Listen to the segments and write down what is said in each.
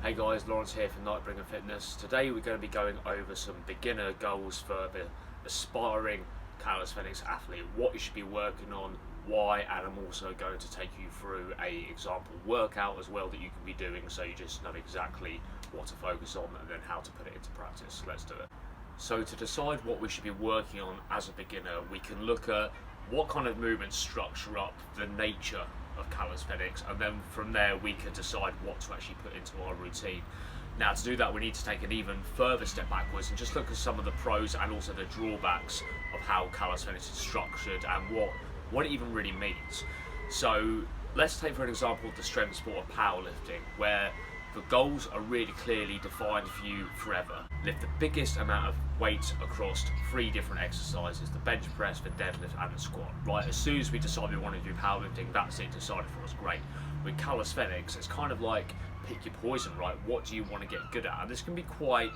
Hey guys, Lawrence here from Nightbringer Fitness. Today we're going to be going over some beginner goals for the aspiring calisthenics athlete, what you should be working on, why, and I'm also going to take you through a example workout as well that you can be doing so you just know exactly what to focus on and then how to put it into practice. Let's do it. So to decide what we should be working on as a beginner, we can look at what kind of movements structure up the nature of calisthenics, and then from there we can decide what to actually put into our routine. Now to do that we need to take an even further step backwards and just look at some of the pros and also the drawbacks of how calisthenics is structured and what it even really means. So let's take for an example the strength sport of powerlifting, where the goals are really clearly defined for you forever. Lift the biggest amount of weight across 3 different exercises: the bench press, the deadlift and the squat. Right, as soon as we decide we want to do powerlifting, that's it, decided for us, great. With calisthenics, it's kind of like pick your poison, right? What do you want to get good at? And this can be quite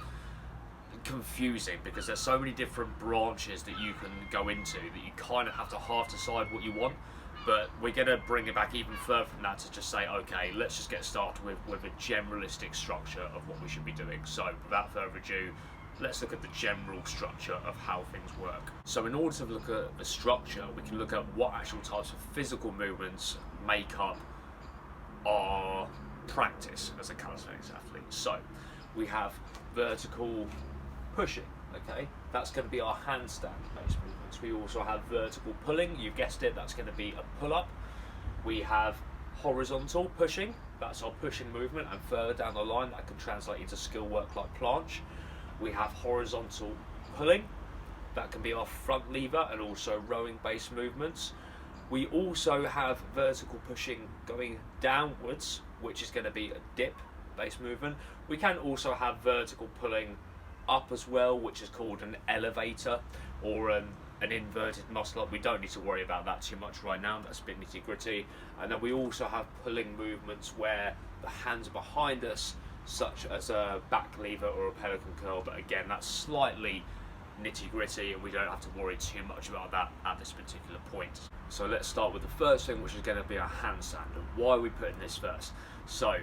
confusing because there's so many different branches that you can go into that you kind of have to half decide what you want. But we're going to bring it back even further from that to just say, okay, let's just get started with a generalistic structure of what we should be doing. So without further ado, let's look at the general structure of how things work. So in order to look at the structure, we can look at what actual types of physical movements make up our practice as a calisthenics athlete. So we have vertical pushing, okay, that's going to be our handstand based movements. We also have vertical pulling, you guessed it, that's going to be a pull-up. We have horizontal pushing, that's our pushing movement, and further down the line that can translate into skill work like planche. We have horizontal pulling, that can be our front lever and also rowing based movements. We also have vertical pushing going downwards, which is going to be a dip based movement. We can also have vertical pulling up as well, which is called an elevator or an inverted muscle up. We don't need to worry about that too much right now, that's a bit nitty gritty. And then we also have pulling movements where the hands are behind us, such as a back lever or a pelican curl, but again that's slightly nitty gritty and we don't have to worry too much about that at this particular point. So let's start with the first thing, which is going to be a handstand, and why are we putting this first? So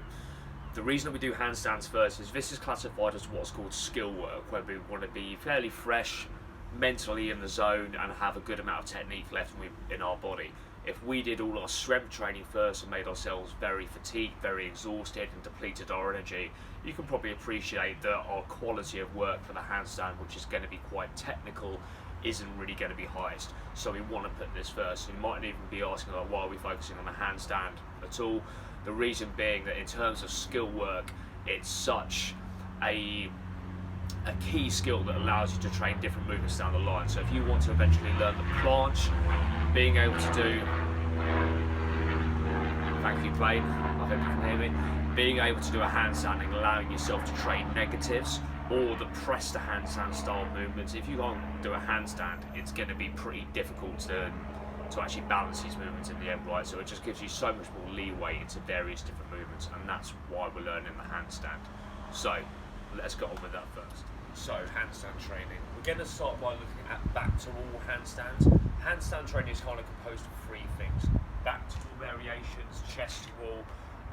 the reason that we do handstands first is this is classified as what's called skill work, where we want to be fairly fresh, mentally in the zone, and have a good amount of technique left in our body. If we did all our strength training first and made ourselves very fatigued, very exhausted and depleted our energy, you can probably appreciate that our quality of work for the handstand, which is going to be quite technical, isn't really going to be highest. So we want to put this first. You might even be asking, like, why are we focusing on the handstand at all? The reason being that in terms of skill work, it's such a key skill that allows you to train different movements down the line. So if you want to eventually learn the planche, being able to do, thank you plane, I hope you can hear me, being able to do a handstand and allowing yourself to train negatives or the press to handstand style movements, if you can't do a handstand, it's going to be pretty difficult to actually balance these movements in the end, right? So it just gives you so much more leeway into various different movements, and that's why we're learning the handstand. So let's get on with that first. So handstand training, we're going to start by looking at back to wall handstands. Handstand training is kind of composed of 3 things: back to wall variations, chest to wall,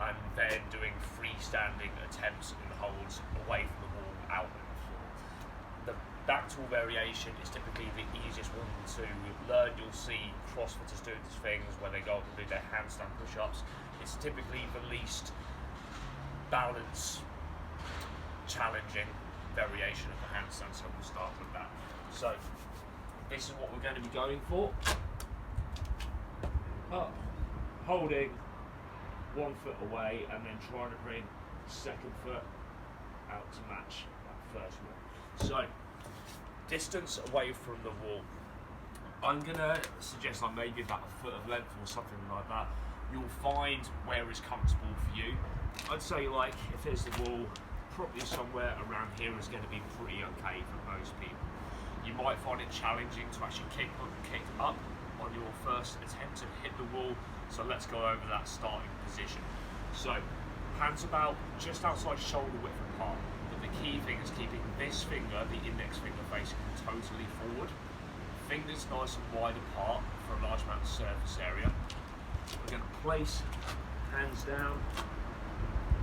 and then doing freestanding attempts and holds away from the wall, out on the floor. The back to wall variation is typically the easiest one to learn. You'll see CrossFitters doing these things where they go up and do their handstand push-ups. It's typically the least balance challenging variation of the handstand, so we'll start with that. So this is what we're going to be going for. Up, holding 1 foot away, and then trying to bring the second foot out to match that first one. So distance away from the wall, I'm going to suggest like maybe about a foot of length or something like that. You'll find where is comfortable for you. I'd say, like, if there's the wall, probably somewhere around here is going to be pretty okay for most people. You might find it challenging to actually kick up on your first attempt to hit the wall, so let's go over that starting position. So hands about just outside shoulder width apart, but the key thing is keeping this finger, the index finger, facing totally forward. Fingers nice and wide apart for a large amount of surface area. We're going to place hands down,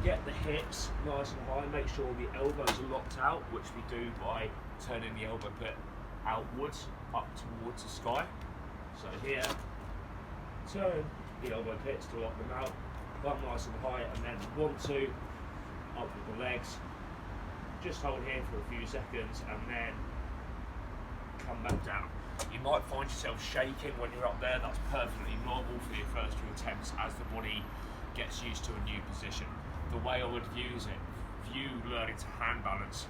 get the hips nice and high, make sure the elbows are locked out, which we do by turning the elbow bit outwards, up towards the sky. So here, turn the elbow pits to lock them out, bum nice and high, and then 1, 2, up with the legs. Just hold here for a few seconds and then come back down. You might find yourself shaking when you're up there. That's perfectly normal for your first few attempts as the body gets used to a new position. The way I would view learning to hand balance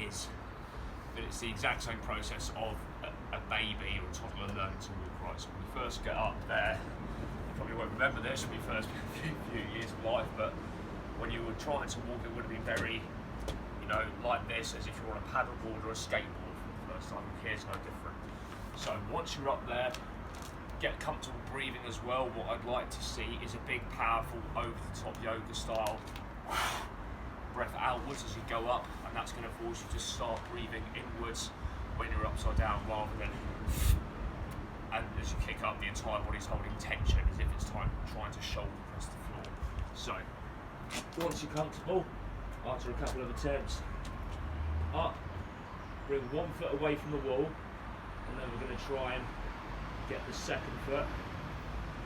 is that it's the exact same process of a baby or a toddler learning to walk, right? So when you first get up there, you probably won't remember this from your first few years of life, but when you were trying to walk, it would have been very, like this, as if you're on a paddleboard or a skateboard for the first time. Here's no different. So once you're up there, get comfortable breathing as well. What I'd like to see is a big, powerful, over-the-top yoga style breath outwards as you go up, and that's going to force you to start breathing inwards when you're upside down, rather than, and as you kick up, the entire body's holding tension as if it's trying to shoulder press the floor. So once you're comfortable, after a couple of attempts, up, bring one foot away from the wall, and then we're going to try and get the second foot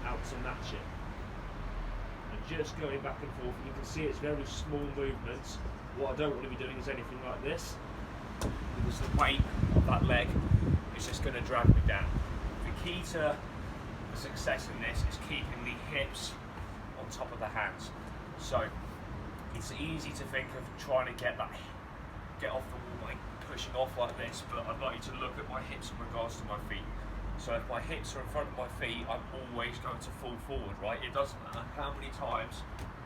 out to match it. And just going back and forth, you can see it's very small movements. What I don't want to be doing is anything like this, because the weight of that leg is just going to drag me down. The key to the success in this is keeping the hips on top of the hands. So it's easy to think of trying to get off the wall by pushing off like this, but I'd like you to look at my hips in regards to my feet. So if my hips are in front of my feet, I'm always going to fall forward, right? It doesn't matter how many times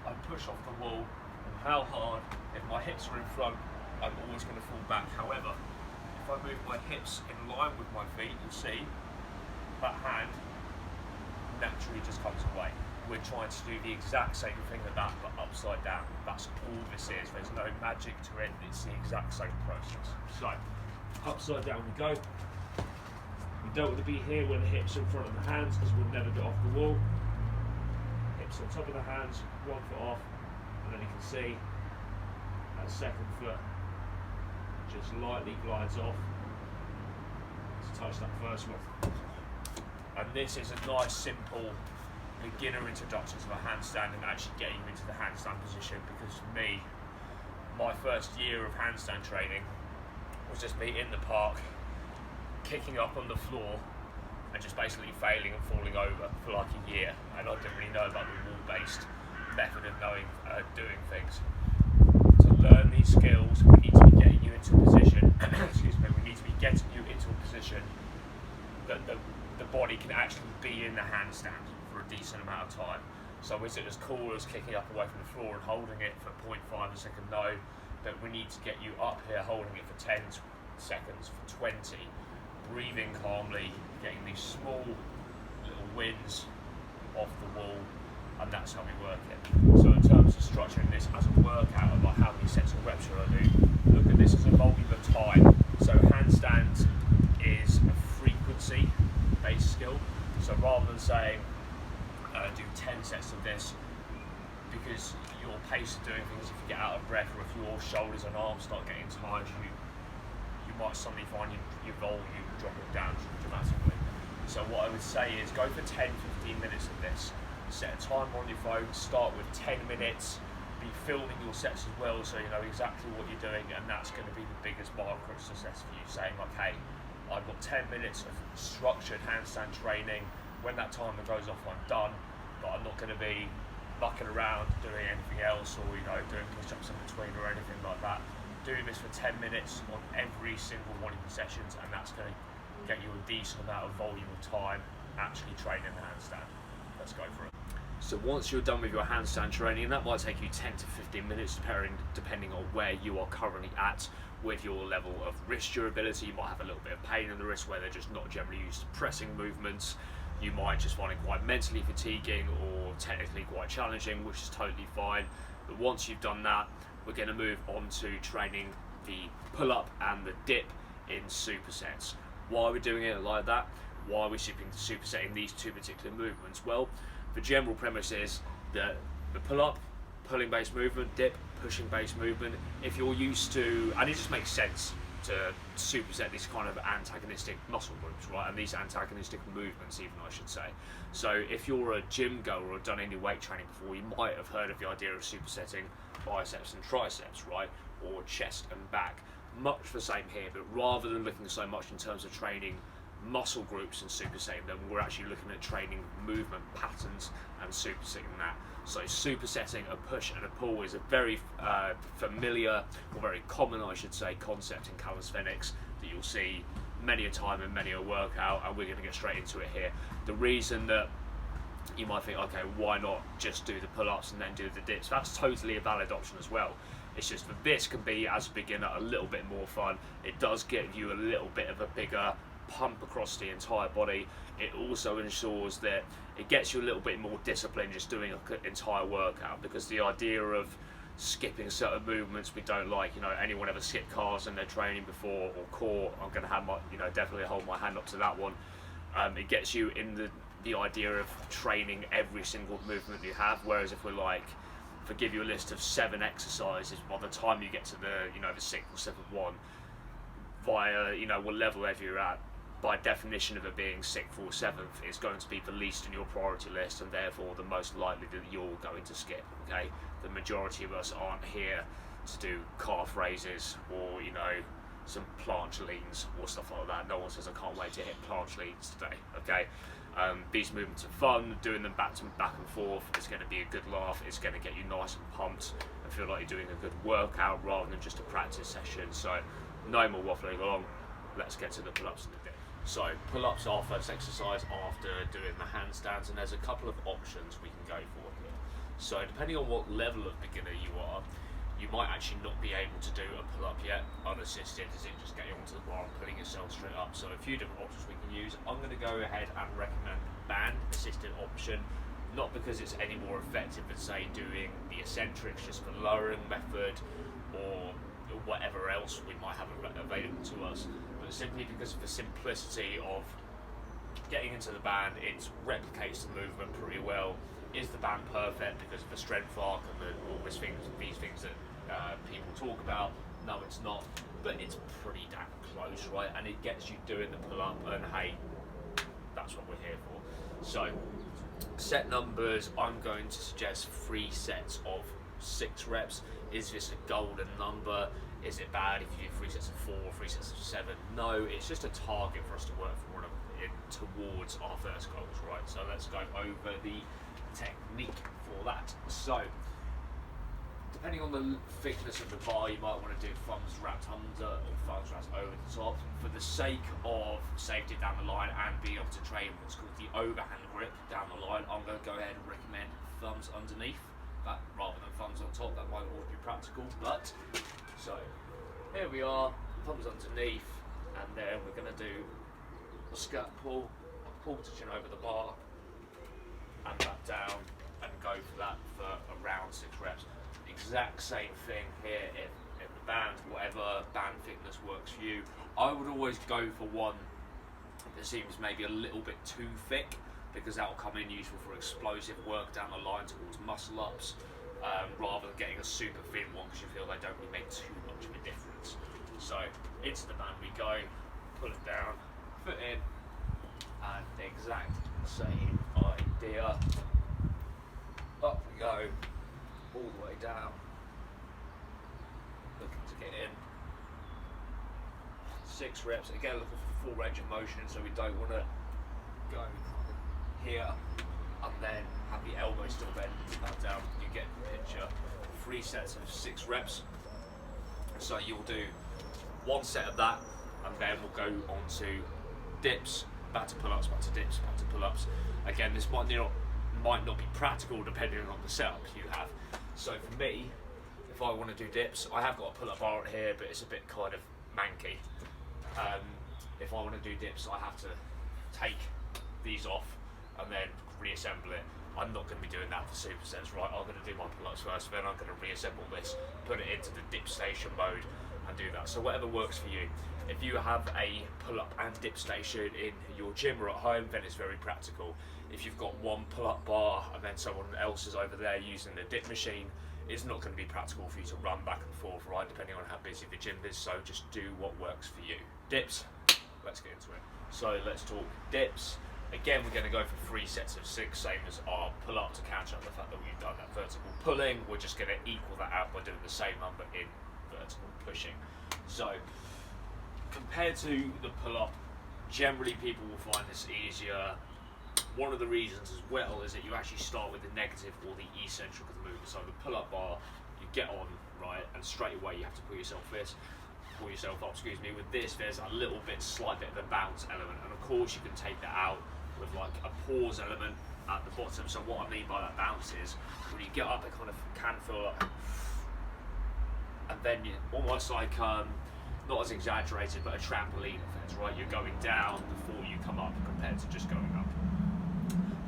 I push off the wall and how hard. If my hips are in front, I'm always going to fall back. However, if I move my hips in line with my feet, you'll see that hand naturally just comes away. We're trying to do the exact same thing as that, but upside down. That's all this is. There's no magic to it. It's the exact same process. So, upside down we go. We don't want to be here where the hips are in front of the hands, because we'll never get off the wall. Hips on top of the hands, one foot off, and then you can see that second foot just lightly glides off to touch that first one. And this is a nice, simple beginner introduction to a handstand and actually getting you into the handstand position, because for me, my first year of handstand training was just me in the park, kicking up on the floor and just basically failing and falling over for like a year, and I didn't really know about the wall-based method of doing things. To learn these skills, we need to be getting you into a position we need to be getting you into a position that the body can actually be in the handstand for a decent amount of time. So is it as cool as kicking up away from the floor and holding it for 0.5 a second? No, but we need to get you up here holding it for 10 seconds, for 20, breathing calmly, getting these small little wins off the wall, and that's how we work it. So in terms of structuring this as a workout of like how many sets of reps should I do, look at this as a volume of time. So handstands is a frequency based skill. So rather than saying do 10 sets of this, because your pace of doing things, if you get out of breath or if your shoulders and arms start getting tired, you might suddenly find your volume dropping down dramatically. So what I would say is go for 10-15 minutes of this. Set a timer on your phone, start with 10 minutes, be filming your sets as well so you know exactly what you're doing, and that's going to be the biggest marker of success for you, saying like, hey, I've got 10 minutes of structured handstand training. When that timer goes off, I'm done, but I'm not going to be mucking around doing anything else, or doing push-ups in between or anything like that. Do this for 10 minutes on every single one of your sessions, and that's going to get you a decent amount of volume of time actually training the handstand. Let's go for it. So once you're done with your handstand training, and that might take you 10 to 15 minutes depending on where you are currently at with your level of wrist durability. You might have a little bit of pain in the wrist where they're just not generally used to pressing movements. You might just find it quite mentally fatiguing or technically quite challenging, which is totally fine. But once you've done that, we're going to move on to training the pull-up and the dip in supersets. Why are we doing it like that? Why are we supersetting these two particular movements? Well, the general premise is that the pull-up pulling based movement, dip, pushing based movement. If you're used to, and it just makes sense to superset these kind of antagonistic muscle groups, right? And these antagonistic movements, even, I should say. So if you're a gym goer or done any weight training before, you might have heard of the idea of supersetting biceps and triceps, right? Or chest and back. Much the same here, but rather than looking so much in terms of training muscle groups and supersetting them, we're actually looking at training movement patterns and supersetting that. So supersetting a push and a pull is a very familiar, or very common I should say, concept in calisthenics that you'll see many a time in many a workout, and we're going to get straight into it here. The reason that you might think, okay, why not just do the pull-ups and then do the dips? That's totally a valid option as well. It's just that this can be, as a beginner, a little bit more fun. It does give you a little bit of a bigger pump across the entire body. It also ensures that it gets you a little bit more disciplined just doing an entire workout, because the idea of skipping certain movements we don't like, anyone ever skipped cars in their training before, or core, I'm going to have my, definitely hold my hand up to that one. It gets you in the idea of training every single movement you have, whereas if we're like, if I give you a list of 7 exercises, by the time you get to the, the 6th or 7th one, via, what level ever you're at, by definition of it being 6th or 7th, it's going to be the least in your priority list, and therefore the most likely that you're going to skip, okay? The majority of us aren't here to do calf raises or, some planche leans or stuff like that. No one says, I can't wait to hit planche leans today, okay? These movements are fun, doing them back and forth, it's going to be a good laugh, it's going to get you nice and pumped and feel like you're doing a good workout rather than just a practice session. So no more waffling along, let's get to the pull-ups and the dip. So pull-ups are first exercise after doing the handstands, and there's a couple of options we can go for here. So depending on what level of beginner you are, you might actually not be able to do a pull-up yet unassisted, as in just getting onto the bar and putting yourself straight up. So a few different options we can use. I'm going to go ahead and recommend band assisted option, not because it's any more effective than say doing the eccentrics just for lowering method or whatever else we might have available to us, but simply because of the simplicity of getting into the band. It replicates the movement pretty well. Is the band perfect because of the strength arc and all these things that people talk about? No, it's not, but it's pretty damn close, right? And it gets you doing the pull-up, and hey, that's what we're here for. So set numbers, I'm going to suggest 3 sets of 6 reps. Is this a golden number? Is it bad if you do 3 sets of 4 or 3 sets of 7? No, it's just a target for us to work for towards our first goals, right? So let's go over the technique for that. So depending on the thickness of the bar, you might want to do thumbs wrapped under or thumbs wrapped over the top. For the sake of safety down the line and being able to train what's called the overhand grip down the line, I'm going to go ahead and recommend thumbs underneath that rather than thumbs on top. That might always be practical, but so here we are, thumbs underneath, and then we're going to do a skirt pull touching over the bar, and back down, and go for that for around 6 reps. Exact same thing here in the band, whatever band thickness works for you. I would always go for one that seems maybe a little bit too thick, because that will come in useful for explosive work down the line towards muscle ups, rather than getting a super thin one because you feel they don't really make too much of a difference. So into the band we go, pull it down, foot in, and the exact same idea. Up we go, all the way down, looking to get in. 6 reps, again looking for full range of motion, so we don't want to go here and then have the elbow still bent back down. You get the picture. 3 sets of 6 reps. So you'll do 1 set of that, and then we'll go on to dips, back to pull-ups, back to dips, back to pull-ups. Again, this might not be practical depending on the setup you have. So for me, if I want to do dips, I have got a pull-up bar here, but it's a bit kind of manky. If I want to do dips, I have to take these off and then reassemble it. I'm not going to be doing that for supersets, right? I'm going to do my pull-ups first, then I'm going to reassemble this, put it into the dip station mode, and do that. So whatever works for you. If you have a pull-up and dip station in your gym or at home, then it's very practical. If you've got one pull-up bar and then someone else is over there using the dip machine, it's not going to be practical for you to run back and forth, right, depending on how busy the gym is, so just do what works for you. Dips, let's get into it. So let's talk dips. Again, we're going to go for 3 sets of 6, same as our pull-up, to counter up the fact that we've done that vertical pulling. We're just going to equal that out by doing the same number in vertical pushing. So compared to the pull-up, generally people will find this easier. One of the reasons as well is that you actually start with the negative or the eccentric of the movement. So the pull-up bar, you get on, right, and straight away you have to pull yourself up, excuse me. With this, there's a little bit, slight bit of a bounce element, and of course you can take that out with like a pause element at the bottom. So what I mean by that bounce is when you get up, it kind of can feel like, and then you almost like not as exaggerated, but a trampoline effect, right? You're going down before you come up compared to just going up.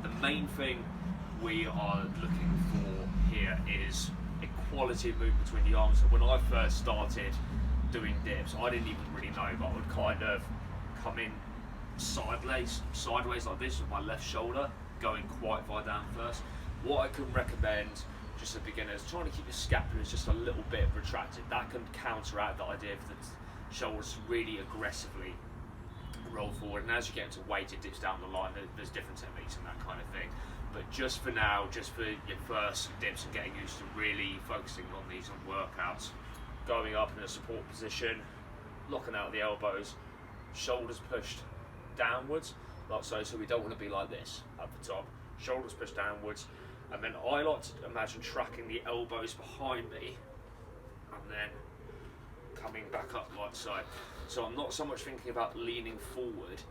The main thing we are looking for here is equality of movement between the arms. So when I first started doing dips, I didn't even really know, but I would kind of come in sideways like this with my left shoulder, going quite far down first. What I can recommend just for beginners, trying to keep your scapula just a little bit retracted. That can counteract the idea of the shoulders really aggressively roll forward, and as you get into weight, it dips down the line. There's different techniques and that kind of thing, but just for now, just for your first dips and getting used to really focusing on these on workouts, going up in a support position, locking out the elbows, shoulders pushed downwards like so. So we don't want to be like this at the top, shoulders pushed downwards, and then I like to imagine tracking the elbows behind me and then coming back up like so. So I'm not so much thinking about leaning forward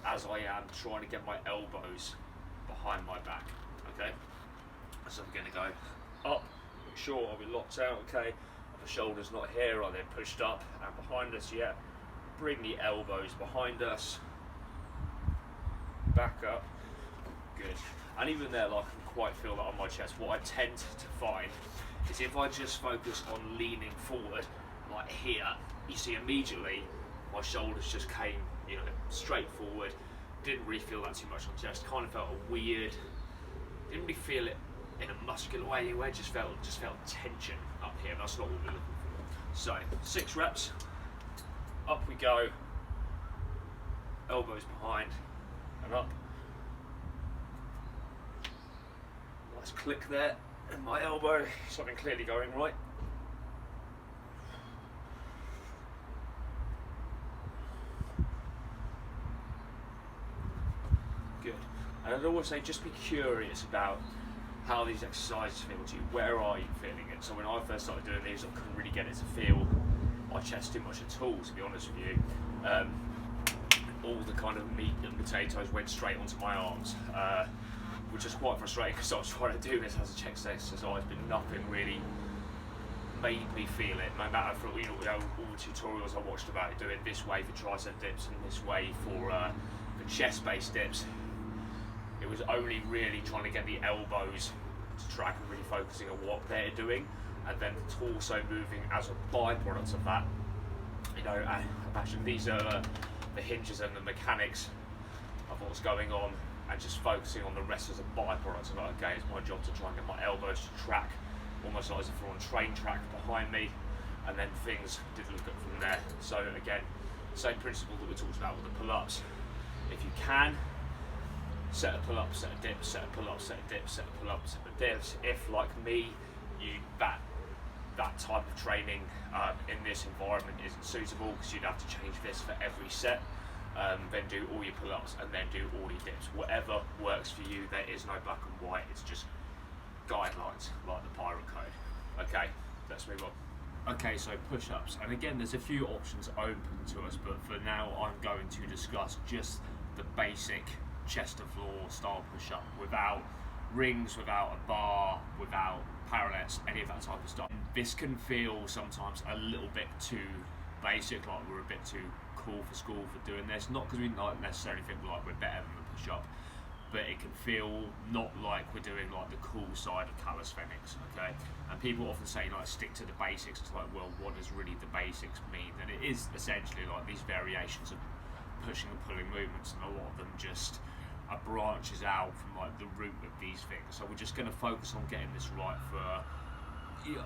as I am trying to get my elbows behind my back, okay? So I'm going to go up, make sure I'll be locked out, okay? The shoulders not here, are they pushed up and behind us yet? Bring the elbows behind us, back up, good. And even there, like, I can quite feel that on my chest. What I tend to find is if I just focus on leaning forward, like here, you see immediately my shoulders just came, you know, straight forward. Didn't really feel that too much on the chest. Kind of felt a weird, didn't really feel it in a muscular way anyway, just felt tension up here. That's not what we're looking for. So 6 reps, up we go, elbows behind and up. Nice click there in my elbow, something clearly going right. Good. And I'd always say just be curious about how these exercises feel to you. Where are you feeling it? So when I first started doing these, I couldn't really get it to feel my chest too much at all, to be honest with you. All the kind of meat and potatoes went straight onto my arms, which is quite frustrating because I was trying to do this as a chest exercise, but nothing really made me feel it. No matter for all the tutorials I watched about it, doing this way for tricep dips and this way for chest-based dips. It was only really trying to get the elbows to track and really focusing on what they're doing, and then the torso moving as a byproduct of that. You know, I imagine these are the hinges and the mechanics of what's going on, and just focusing on the rest as a byproduct of that. Okay, it's my job to try and get my elbows to track, almost like as if we're on train track behind me, and then things did look good from there. So again, same principle that we talked about with the pull-ups. If you can, set a pull-up, set a dip, set a pull-up, set a dip, set a pull-up, set a dips. If, like me, that type of training in this environment isn't suitable, because you'd have to change this for every set, then do all your pull-ups and then do all your dips. Whatever works for you, there is no black and white, it's just guidelines, like the pirate code. Okay, let's move on. Okay, so push-ups, and again there's a few options open to us, but for now I'm going to discuss just the basic chest to floor style push-up, without rings, without a bar, without parallettes, any of that type of stuff. This can feel sometimes a little bit too basic, like we're a bit too cool for school for doing this, not because we not necessarily think like we're better than the push-up, but it can feel not like we're doing like the cool side of calisthenics, okay? And people often say like stick to the basics. It's like, well, what does really the basics mean? And it is essentially like these variations of pushing and pulling movements, and a lot of them just branches out from like the root of these things. So we're just going to focus on getting this right for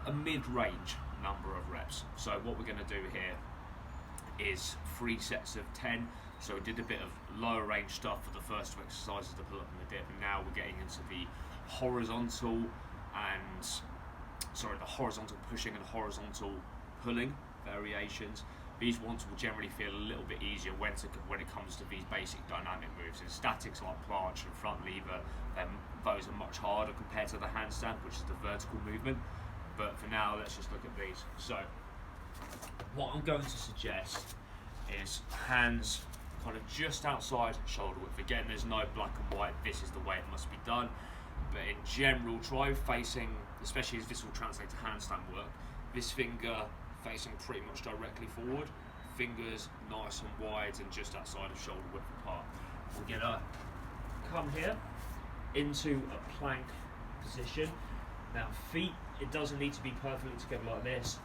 a mid-range number of reps. So what we're going to do here is 3 sets of 10. So we did a bit of lower range stuff for the first 2 exercises, the pull-up and the dip, and now we're getting into the horizontal pushing and horizontal pulling variations. These ones will generally feel a little bit easier when it comes to these basic dynamic moves. In statics like planche and front lever, those are much harder compared to the handstand, which is the vertical movement. But for now, let's just look at these. So what I'm going to suggest is hands kind of just outside shoulder width. Again, there's no black and white, this is the way it must be done. But in general, try facing, especially as this will translate to handstand work, this finger facing pretty much directly forward, fingers nice and wide and just outside of shoulder width apart. We're gonna come here into a plank position. Now feet, it doesn't need to be perfectly together like this.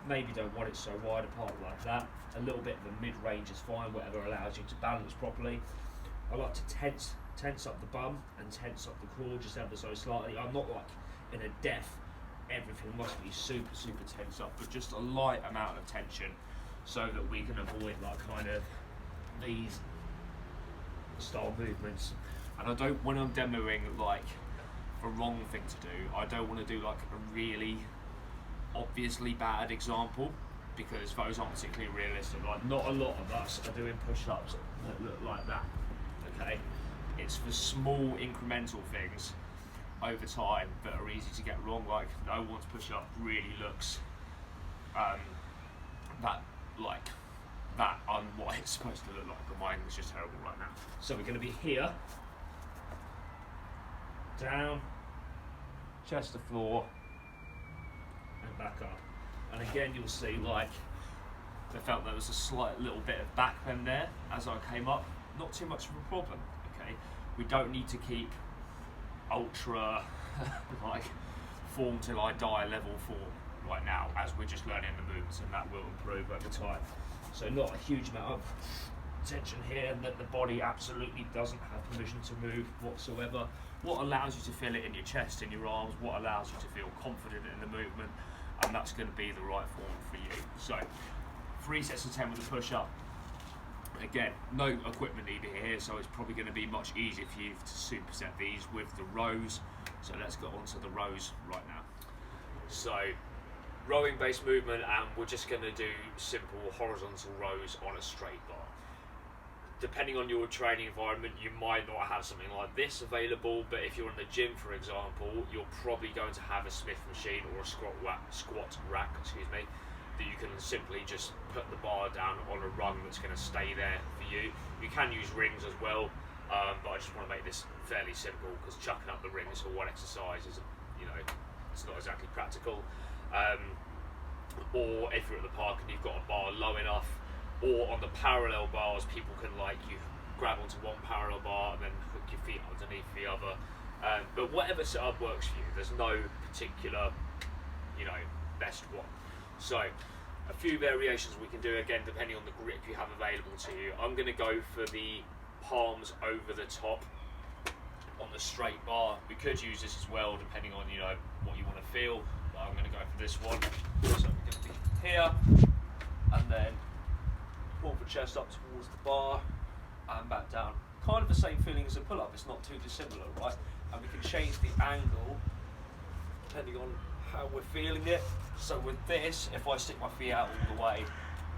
Maybe don't want it so wide apart like that. A little bit of a mid-range is fine, whatever allows you to balance properly. I like to tense up the bum and tense up the core just ever so slightly. I'm not like in a death, everything must be super tense up, but just a light amount of tension so that we can avoid like kind of these style movements. And I don't, when I'm demoing like the wrong thing to do, I don't want to do like a really obviously bad example, because those aren't particularly realistic. Like not a lot of us are doing push-ups that look like that, okay? It's the small incremental things over time that are easy to get wrong. Like no one's push-up really looks that on what it's supposed to look like, but mine is just terrible right now. So we're going to be here, down, chest to floor, and back up. And again, you'll see like I felt there was a slight little bit of back bend there as I came up. Not too much of a problem. Okay, we don't need to keep ultra like form till I die level 4 right now, as we're just learning the moves, and that will improve over time. So not a huge amount of tension here, and that the body absolutely doesn't have permission to move whatsoever. What allows you to feel it in your chest, in your arms, what allows you to feel confident in the movement, and that's going to be the right form for you. So 3 sets of 10 with a push-up. Again, no equipment needed here, so it's probably going to be much easier for you to superset these with the rows. So let's get on to the rows right now. So rowing based movement, and we're just going to do simple horizontal rows on a straight bar. Depending on your training environment, you might not have something like this available, but if you're in the gym, for example, you're probably going to have a Smith machine or a squat rack, that you can simply just put the bar down on a rung that's going to stay there for you. You can use rings as well, but I just want to make this fairly simple, because chucking up the rings for one exercise is, it's not exactly practical. Or if you're at the park and you've got a bar low enough, or on the parallel bars, people can you grab onto one parallel bar and then hook your feet underneath the other. But whatever setup works for you, there's no particular, best one. So a few variations we can do, again, depending on the grip you have available to you. I'm going to go for the palms over the top on the straight bar. We could use this as well, depending on what you want to feel, but I'm going to go for this one. So we're going to be here, and then pull the chest up towards the bar and back down. Kind of the same feeling as a pull-up, it's not too dissimilar, right? And we can change the angle depending on how we're feeling it. So with this, if I stick my feet out all the way,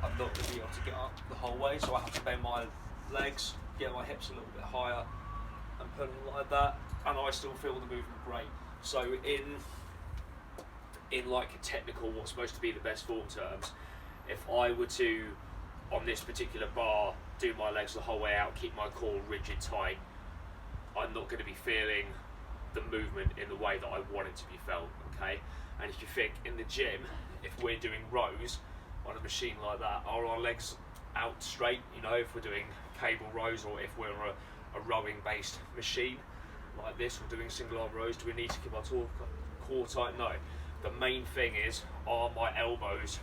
I'm not going to be able to get up the whole way, so I have to bend my legs, get my hips a little bit higher, and put them like that, and I still feel the movement great. So in like a technical, what's supposed to be the best form terms, if I were to, on this particular bar, do my legs the whole way out, keep my core rigid tight, I'm not going to be feeling the movement in the way that I want it to be felt, okay? And if you think in the gym, if we're doing rows on a machine like that, are our legs out straight? If we're doing cable rows, or if we're a rowing based machine like this, we're doing single arm rows, do we need to keep our core tight? No. The main thing is, are my elbows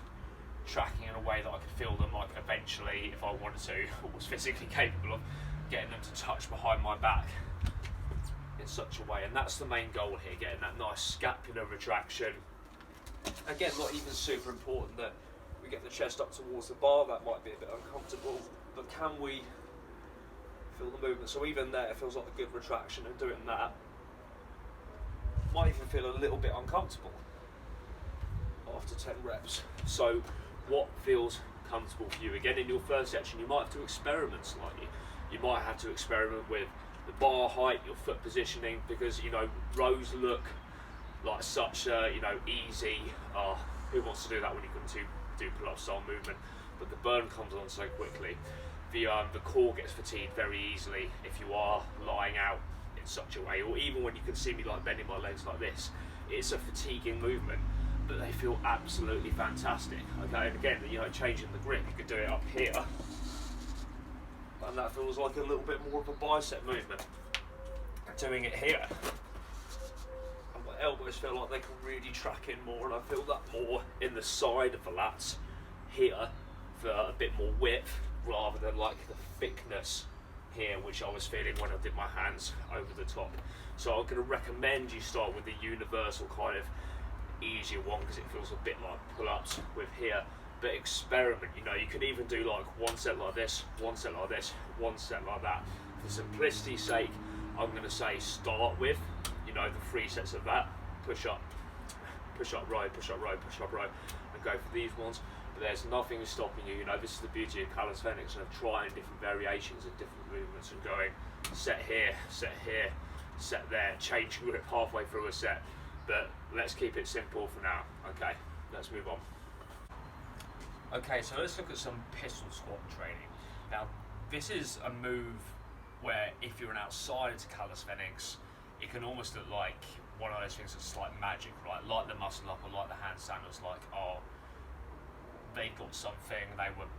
tracking in a way that I can feel them, like eventually, if I wanted to, or was physically capable of getting them to touch behind my back in such a way. And that's the main goal here, getting that nice scapular retraction Again, not even super important that we get the chest up towards the bar, that might be a bit uncomfortable, but can we feel the movement? So even there, it feels like a good retraction, and doing that might even feel a little bit uncomfortable after 10 reps. So what feels comfortable for you? Again, in your first section, you might have to experiment slightly. You might have to experiment with the bar height, your foot positioning, because, you know, rows look like such a, you know, easy, who wants to do that when you can do pull-up style movement, but the burn comes on so quickly. The core gets fatigued very easily if you are lying out in such a way, or even when you can see me like bending my legs like this. It's a fatiguing movement, but they feel absolutely fantastic. Okay, and again, you know, changing the grip, you could do it up here, and that feels like a little bit more of a bicep movement. Doing it here, and my elbows feel like they can really track in more, and I feel that more in the side of the lats here for a bit more width, rather than like the thickness here, which I was feeling when I did my hands over the top. So I'm going to recommend you start with the universal kind of easier one, because it feels a bit like pull-ups with here, but experiment. You know, you can even do like one set like this, one set like this, one set like that. For simplicity's sake, I'm going to say start with, you know, the 3 sets of that, push up, row, push up, row, push up, row, and go for these ones. But there's nothing stopping you. You know, this is the beauty of calisthenics, and of trying different variations of different movements, and going set here, set there, changing grip halfway through a set. But let's keep it simple for now. Okay, let's move on. Okay, so let's look at some pistol squat training. Now, this is a move where if you're an outsider to calisthenics, it can almost look like one of those things that's like magic, right? Like the muscle up, or like the handstand was like, oh, they've got something they were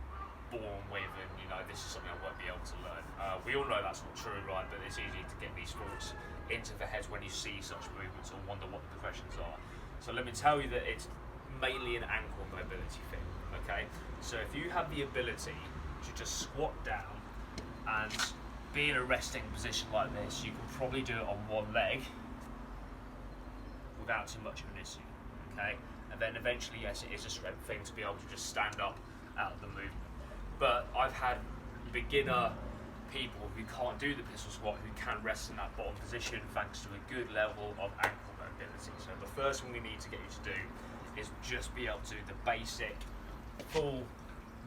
born with, and you know, this is something I won't be able to learn. We all know that's not true, right? But it's easy to get these thoughts into the head when you see such movements or wonder what the progressions are. So let me tell you that it's mainly an ankle mobility thing, okay? So if you have the ability to just squat down and be in a resting position like this, you can probably do it on one leg without too much of an issue, okay? And then eventually, yes, it is a strength thing to be able to just stand up out of the movement. But I've had beginner people who can't do the pistol squat who can rest in that bottom position thanks to a good level of ankle mobility. So the first thing we need to get you to do is just be able to do the basic full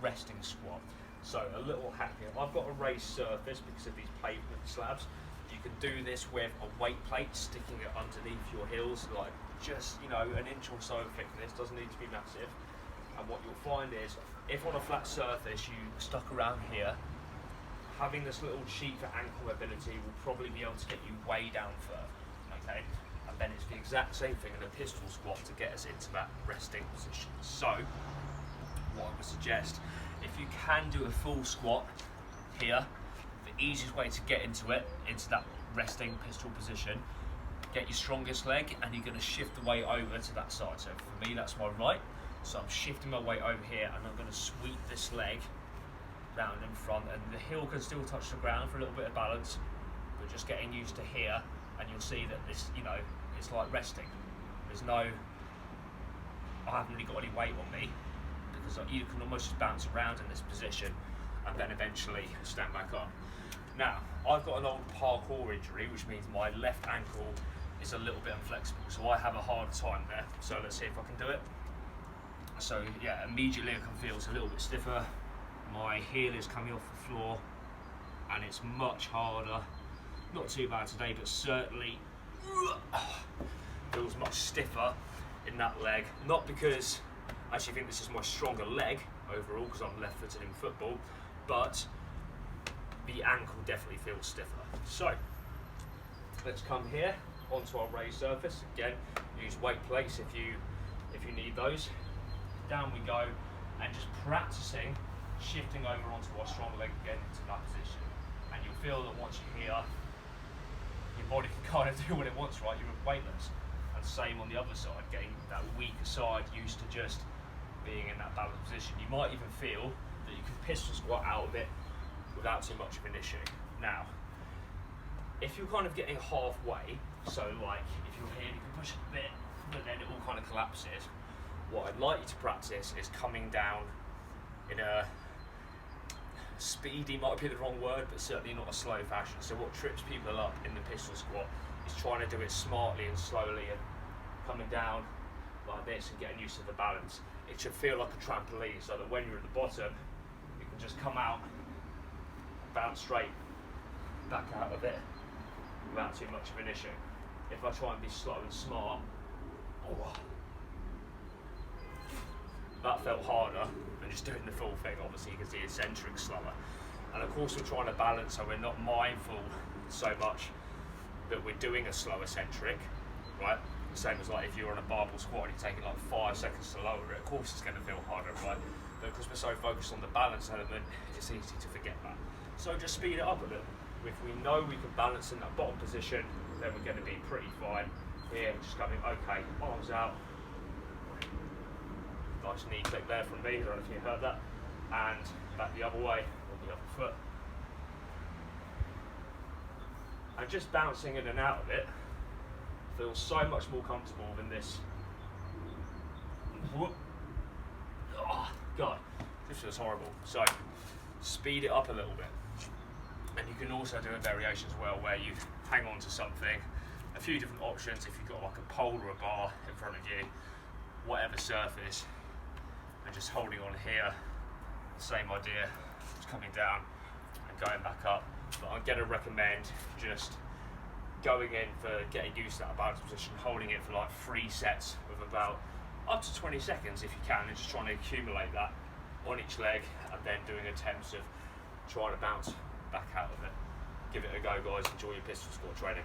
resting squat. So a little hack here. I've got a raised surface because of these pavement slabs. You can do this with a weight plate, sticking it underneath your heels, like just, you know, an inch or so of thickness, doesn't need to be massive. And what you'll find is, if on a flat surface you stuck around here, having this little sheet for ankle mobility will probably be able to get you way down further, okay? And then it's the exact same thing in a pistol squat to get us into that resting position. So, what I would suggest, if you can do a full squat here, the easiest way to get into it, into that resting pistol position, get your strongest leg, and you're going to shift the weight over to that side. So for me, that's my right. So I'm shifting my weight over here, and I'm going to sweep this leg round in front, and the heel can still touch the ground for a little bit of balance, but just getting used to here, and you'll see that this, you know, it's like resting. There's no, I haven't really got any weight on me, because you can almost just bounce around in this position, and then eventually stand back up. Now, I've got an old parkour injury, which means my left ankle is a little bit inflexible, so I have a hard time there. So let's see if I can do it. So yeah, immediately I can feel it's a little bit stiffer. My heel is coming off the floor, and it's much harder. Not too bad today, but certainly feels much stiffer in that leg. Not because I actually think this is my stronger leg overall, because I'm left-footed in football, but the ankle definitely feels stiffer. So let's come here onto our raised surface. Again, use weight plates if you need those. Down we go, and just practicing shifting over onto our strong leg again into that position. And you'll feel that once you're here, your body can kind of do what it wants, right? You're weightless. And same on the other side, getting that weaker side used to just being in that balanced position. You might even feel that you can pistol squat out of it without too much of an issue. Now, if you're kind of getting halfway, so like if you're here, you can push it a bit, but then it all kind of collapses. what I'd like you to practice is coming down in a speedy, might be the wrong word, but certainly not a slow fashion. So what trips people up in the pistol squat is trying to do it smartly and slowly and coming down like this and getting used to the balance. It should feel like a trampoline, so that when you're at the bottom, you can just come out, bounce straight back out of it without too much of an issue. If I try and be slow and smart, that felt harder than just doing the full thing. Obviously, you can see eccentric slower. And of course, we're trying to balance so we're not mindful so much that we're doing a slow eccentric, right? Same as like if you're on a barbell squat and you're taking like 5 seconds to lower it, of course it's going to feel harder, right? But because we're so focused on the balance element, it's easy to forget that. So just speed it up a little. If we know we can balance in that bottom position, then we're going to be pretty fine. Here, just coming, okay, arms out. Nice knee click there from me, I don't know if you heard that. And back the other way, on the other foot. And just bouncing in and out of it feels so much more comfortable than this. Whoop. Oh, God, this feels horrible. So, speed it up a little bit. And you can also do a variation as well where you hang on to something. A few different options if you've got like a pole or a bar in front of you, whatever surface, and just holding on here. Same idea, just coming down and going back up. But I'm going to recommend just going in for getting used to that balance position, holding it for like 3 sets of about up to 20 seconds if you can, and just trying to accumulate that on each leg, and then doing attempts of trying to bounce back out of it. Give it a go, guys. Enjoy your pistol squat training.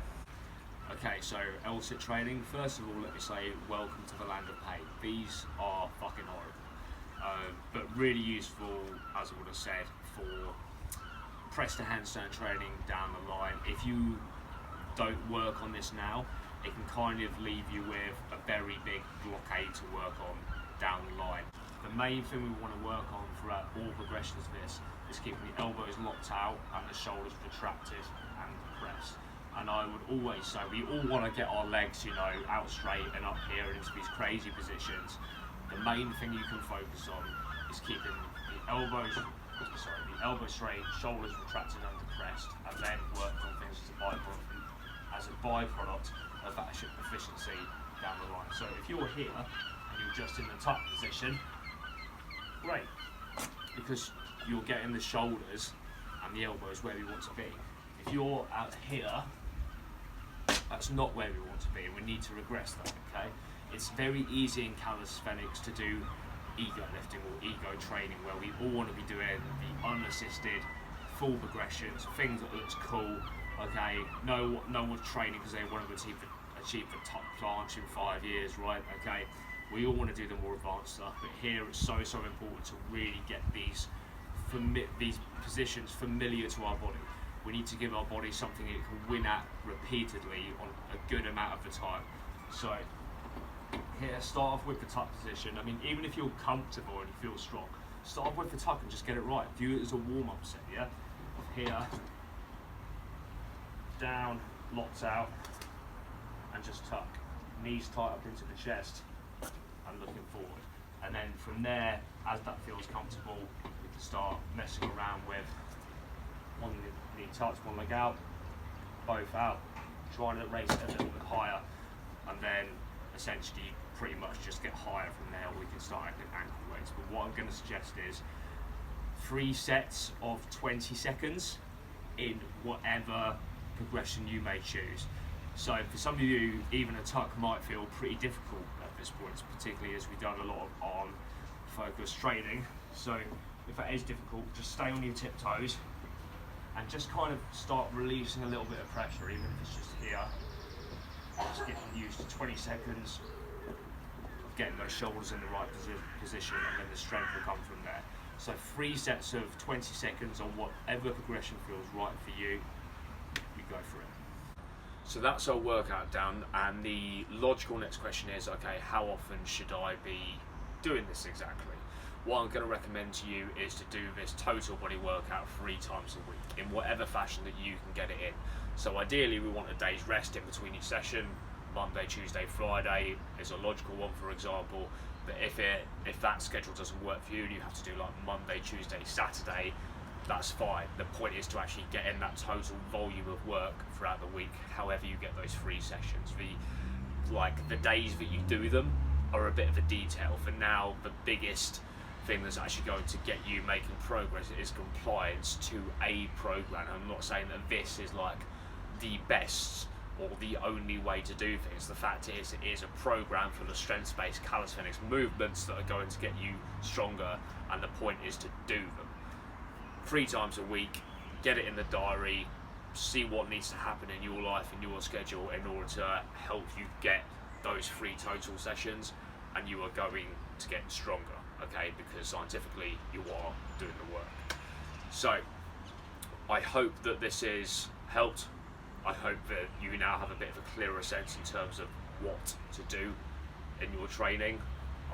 Okay, so L-sit training. First of all, let me say welcome to the land of pain. These are fucking horrible, but really useful, as I would have said, for press to handstand training down the line. If you don't work on this now, it can kind of leave you with a very big blockade to work on down the line. The main thing we want to work on throughout all progressions of this is keeping the elbows locked out and the shoulders retracted and pressed. And I would always say we all want to get our legs, you know, out straight and up here into these crazy positions. The main thing you can focus on is keeping the elbows straight, shoulders retracted and pressed, and then work on things as a byproduct of that efficiency down the line. So if you're here and you're just in the tuck position, great, because you're getting the shoulders and the elbows where we want to be. If you're out here, that's not where we want to be, and we need to regress that, okay? It's very easy in calisthenics to do ego lifting or ego training where we all want to be doing the unassisted full progressions, things that looks cool, okay? No one's training because they want to achieve the top planche in 5 years, right? Okay, we all want to do the more advanced stuff, but here it's so important to really get these positions familiar to our body. We need to give our body something it can win at repeatedly on a good amount of the time. So here, start off with the tuck position. I mean, even if you're comfortable and you feel strong, start off with the tuck and just get it right. View it as a warm-up set, yeah? Here, down, locked out, and just tuck. Knees tight up into the chest and looking forward. And then from there, as that feels comfortable, we can start messing around with one knee touch, one leg out, both out, trying to raise it a little bit higher, and then essentially pretty much just get higher from there. We can start adding ankle weights. But what I'm going to suggest is 3 sets of 20 seconds in whatever progression you may choose. So for some of you, even a tuck might feel pretty difficult at this point, particularly as we've done a lot of arm focused training. So if that is difficult, just stay on your tiptoes and just kind of start releasing a little bit of pressure, even if it's just here. Just getting used to 20 seconds of getting those shoulders in the right position, and then the strength will come from there. So 3 sets of 20 seconds on whatever progression feels right for you, you go for it. So that's our workout done, and the logical next question is, okay, how often should I be doing this exactly? What I'm going to recommend to you is to do this total body workout 3 times a week in whatever fashion that you can get it in. So ideally we want a day's rest in between each session. Monday, Tuesday, Friday is a logical one, for example. But if that schedule doesn't work for you and you have to do like Monday, Tuesday, Saturday, that's fine. The point is to actually get in that total volume of work throughout the week, however you get those 3 sessions. The days that you do them are a bit of a detail. For now, the biggest thing that's actually going to get you making progress is compliance to a program. I'm not saying that this is like the best or the only way to do things. The fact is, it is a program for the strengths-based calisthenics movements that are going to get you stronger, and the point is to do them 3 times a week. Get it in the diary, see what needs to happen in your life, in your schedule, in order to help you get those 3 total sessions, and you are going to get stronger, okay? Because scientifically you are doing the work. So I hope that this has helped. I hope that you now have a bit of a clearer sense in terms of what to do in your training.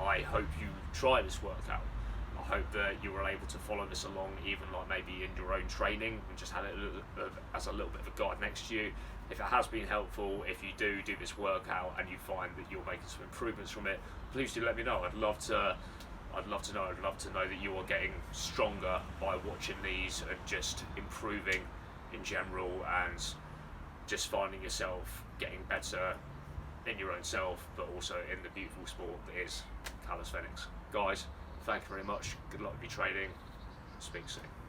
I hope you try this workout. I hope that you were able to follow this along, even like maybe in your own training, and just had it as a little bit of a guide next to you. If it has been helpful, if you do this workout and you find that you're making some improvements from it, please do let me know. I'd love to know. I'd love to know that you are getting stronger by watching these and just improving in general, and just finding yourself getting better in your own self, but also in the beautiful sport that is calisthenics. Guys, thank you very much. Good luck with your training. Speak soon.